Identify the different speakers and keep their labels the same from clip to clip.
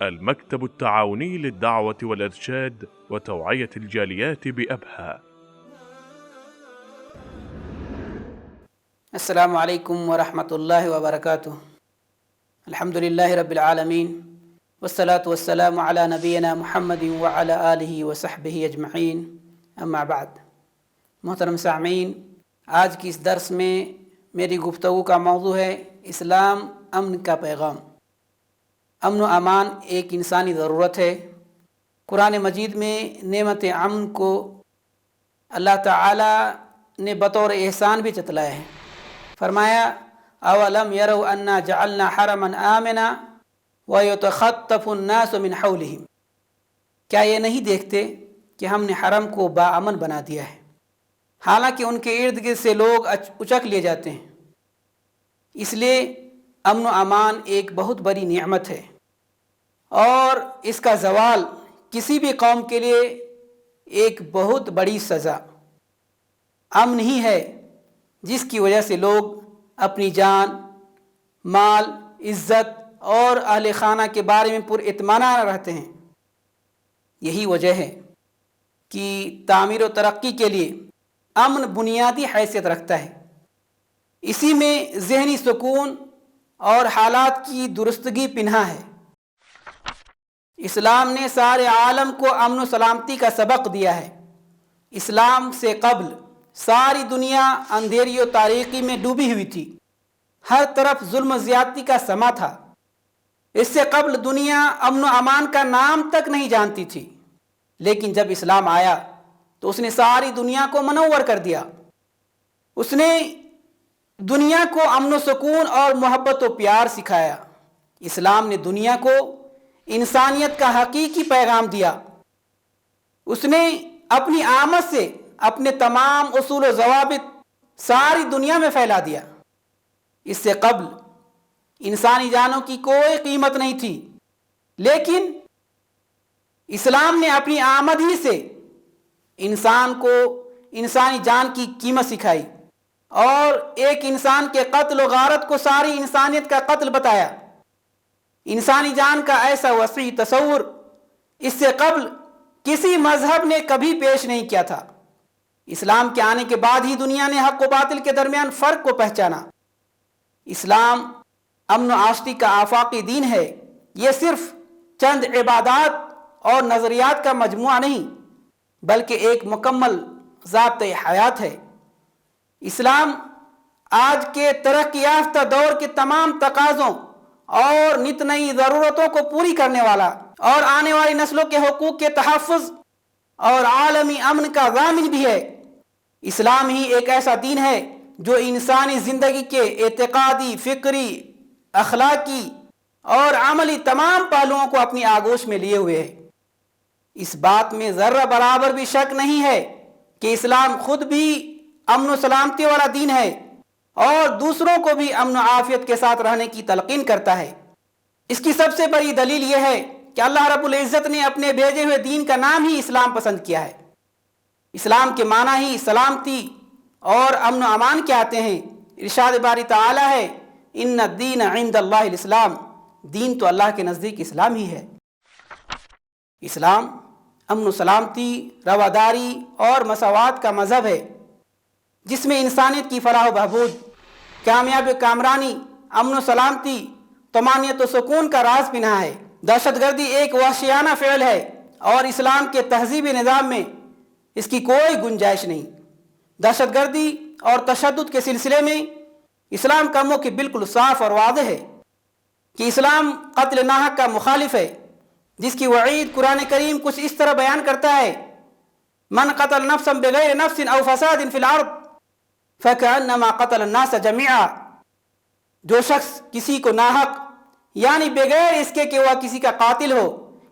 Speaker 1: المكتب التعاوني للدعوة والإرشاد وتوعية الجاليات بأبها.
Speaker 2: السلام عليكم ورحمة الله وبركاته. الحمد لله رب العالمين والصلاة والسلام على نبينا محمد وعلى آلہ وصحبہ اجمعین، اما بعد۔ محترم سامعین، آج کی اس درس میں میری گفتگو کا موضوع ہے اسلام امن کا پیغام۔ امن و امان ایک انسانی ضرورت ہے۔ قرآن مجید میں نعمت امن کو اللہ تعالی نے بطور احسان بھی جتلایا ہے۔ فرمایا اولم یروا انا جعلنا حرما آمنا ویتخطف الناس من حولہم، کیا یہ نہیں دیکھتے کہ ہم نے حرم کو باامن بنا دیا ہے، حالانکہ ان کے ارد گرد سے لوگ اچک لیے جاتے ہیں۔ اس لیے امن و امان ایک بہت بڑی نعمت ہے، اور اس کا زوال کسی بھی قوم کے لیے ایک بہت بڑی سزا۔ امن ہی ہے جس کی وجہ سے لوگ اپنی جان، مال، عزت اور اہل خانہ کے بارے میں پر اطمینان رہتے ہیں۔ یہی وجہ ہے کہ تعمیر و ترقی کے لیے امن بنیادی حیثیت رکھتا ہے۔ اسی میں ذہنی سکون اور حالات کی درستگی پنہا ہے۔ اسلام نے سارے عالم کو امن و سلامتی کا سبق دیا ہے۔ اسلام سے قبل ساری دنیا اندھیری و تاریکی میں ڈوبی ہوئی تھی، ہر طرف ظلم و زیادتی کا سما تھا۔ اس سے قبل دنیا امن و امان کا نام تک نہیں جانتی تھی، لیکن جب اسلام آیا تو اس نے ساری دنیا کو منور کر دیا۔ اس نے دنیا کو امن و سکون اور محبت و پیار سکھایا۔ اسلام نے دنیا کو انسانیت کا حقیقی پیغام دیا۔ اس نے اپنی آمد سے اپنے تمام اصول و ضوابط ساری دنیا میں پھیلا دیا۔ اس سے قبل انسانی جانوں کی کوئی قیمت نہیں تھی، لیکن اسلام نے اپنی آمد ہی سے انسان کو انسانی جان کی قیمت سکھائی، اور ایک انسان کے قتل و غارت کو ساری انسانیت کا قتل بتایا۔ انسانی جان کا ایسا وسیع تصور اس سے قبل کسی مذہب نے کبھی پیش نہیں کیا تھا۔ اسلام کے آنے کے بعد ہی دنیا نے حق و باطل کے درمیان فرق کو پہچانا۔ اسلام امن و آشتی کا آفاقی دین ہے۔ یہ صرف چند عبادات اور نظریات کا مجموعہ نہیں، بلکہ ایک مکمل ضابطۂ حیات ہے۔ اسلام آج کے ترقی یافتہ دور کے تمام تقاضوں اور نت نئی ضرورتوں کو پوری کرنے والا، اور آنے والی نسلوں کے حقوق کے تحفظ اور عالمی امن کا ضامن بھی ہے۔ اسلام ہی ایک ایسا دین ہے جو انسانی زندگی کے اعتقادی، فکری، اخلاقی اور عملی تمام پہلوؤں کو اپنی آغوش میں لیے ہوئے ہے۔ اس بات میں ذرہ برابر بھی شک نہیں ہے کہ اسلام خود بھی امن و سلامتی والا دین ہے، اور دوسروں کو بھی امن و عافیت کے ساتھ رہنے کی تلقین کرتا ہے۔ اس کی سب سے بڑی دلیل یہ ہے کہ اللہ رب العزت نے اپنے بھیجے ہوئے دین کا نام ہی اسلام پسند کیا ہے۔ اسلام کے معنی ہی سلامتی اور امن و امان کے آتے ہیں۔ ارشاد باری تعالی ہے ان الدین عند اللہ الاسلام، دین تو اللہ کے نزدیک اسلام ہی ہے۔ اسلام امن و سلامتی، رواداری اور مساوات کا مذہب ہے، جس میں انسانیت کی فلاح و بہبود، کامیابی و کامرانی، امن و سلامتی، طمانینت و سکون کا راز پنہا ہے۔ دہشت گردی ایک وحشیانہ فعل ہے، اور اسلام کے تہذیبی نظام میں اس کی کوئی گنجائش نہیں۔ دہشت گردی اور تشدد کے سلسلے میں اسلام کا موقف بالکل صاف اور واضح ہے کہ اسلام قتل ناحق کا مخالف ہے، جس کی وعید قرآن کریم کچھ اس طرح بیان کرتا ہے من قتل نفسا بغیر نفس او فساد فی الارض فکأنما قتل الناس جميعا، جو شخص کسی کو ناحق یعنی بغیر اس کے کہ وہ کسی کا قاتل ہو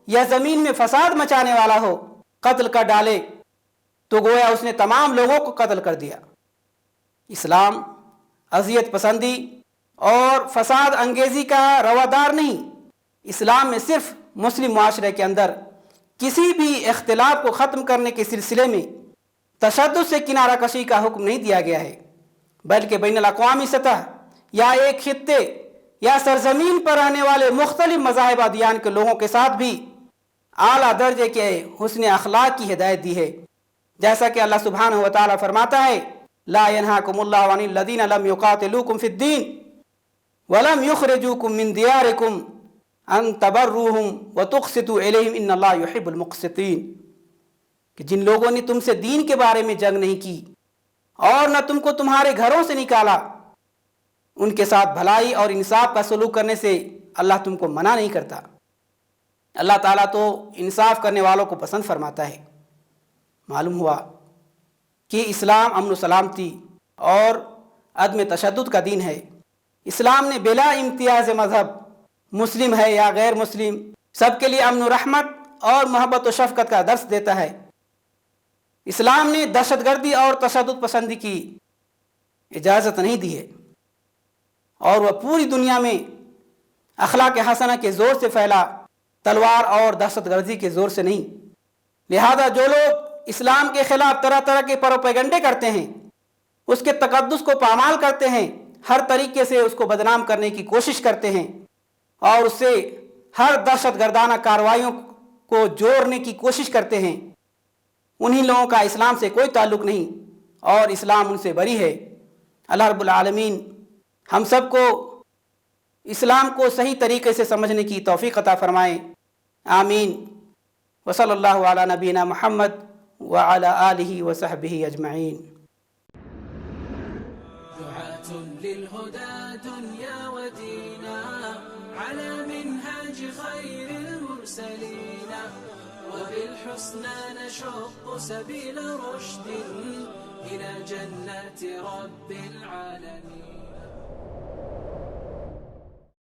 Speaker 2: یا زمین میں فساد مچانے والا ہو قتل کر ڈالے تو گویا اس نے تمام لوگوں کو قتل کر دیا۔ اسلام اذیت پسندی اور فساد انگیزی کا روادار نہیں۔ اسلام میں صرف مسلم معاشرے کے اندر کسی بھی اختلاف کو ختم کرنے کے سلسلے میں تشدد سے کنارہ کشی کا حکم نہیں دیا گیا ہے، بلکہ بین الاقوامی سطح یا ایک خطے یا سرزمین پر رہنے والے مختلف مذاہب ادیان کے لوگوں کے ساتھ بھی اعلیٰ درجے کے حسن اخلاق کی ہدایت دی ہے، جیسا کہ اللہ سبحانہ و تعالیٰ فرماتا ہے لا ينهاكم الله عن الذين لم يقاتلوكم في الدين ولم يخرجوكم من دياركم ان تبروهم وتقسطوا اليهم ان الله يحب المقسطين، کہ جن لوگوں نے تم سے دین کے بارے میں جنگ نہیں کی اور نہ تم کو تمہارے گھروں سے نکالا، ان کے ساتھ بھلائی اور انصاف کا سلوک کرنے سے اللہ تم کو منع نہیں کرتا۔ اللہ تعالیٰ تو انصاف کرنے والوں کو پسند فرماتا ہے۔ معلوم ہوا کہ اسلام امن و سلامتی اور عدم تشدد کا دین ہے۔ اسلام نے بلا امتیاز مذہب، مسلم ہے یا غیر مسلم، سب کے لیے امن و رحمت اور محبت و شفقت کا درس دیتا ہے۔ اسلام نے دہشت گردی اور تشدد پسندی کی اجازت نہیں دی ہے، اور وہ پوری دنیا میں اخلاق حسنہ کے زور سے پھیلا، تلوار اور دہشت گردی کے زور سے نہیں۔ لہذا جو لوگ اسلام کے خلاف طرح طرح کے پروپیگنڈے کرتے ہیں، اس کے تقدس کو پامال کرتے ہیں، ہر طریقے سے اس کو بدنام کرنے کی کوشش کرتے ہیں اور اس سے ہر دہشت گردانہ کارروائیوں کو جوڑنے کی کوشش کرتے ہیں، انہی لوگوں کا اسلام سے کوئی تعلق نہیں اور اسلام ان سے بری ہے۔ اللہ رب العالمین ہم سب کو اسلام کو صحیح طریقے سے سمجھنے کی توفیق عطا فرمائیں، آمین۔ وصلی اللہ علی نبینا محمد وعلی آلہ وصحبہ اجمعین۔
Speaker 3: دعاة للهدى دنيا ودينا على منهاج خير المرسلين وبالحسنى نشق سبيل رشد إلى جنات رب العالمين۔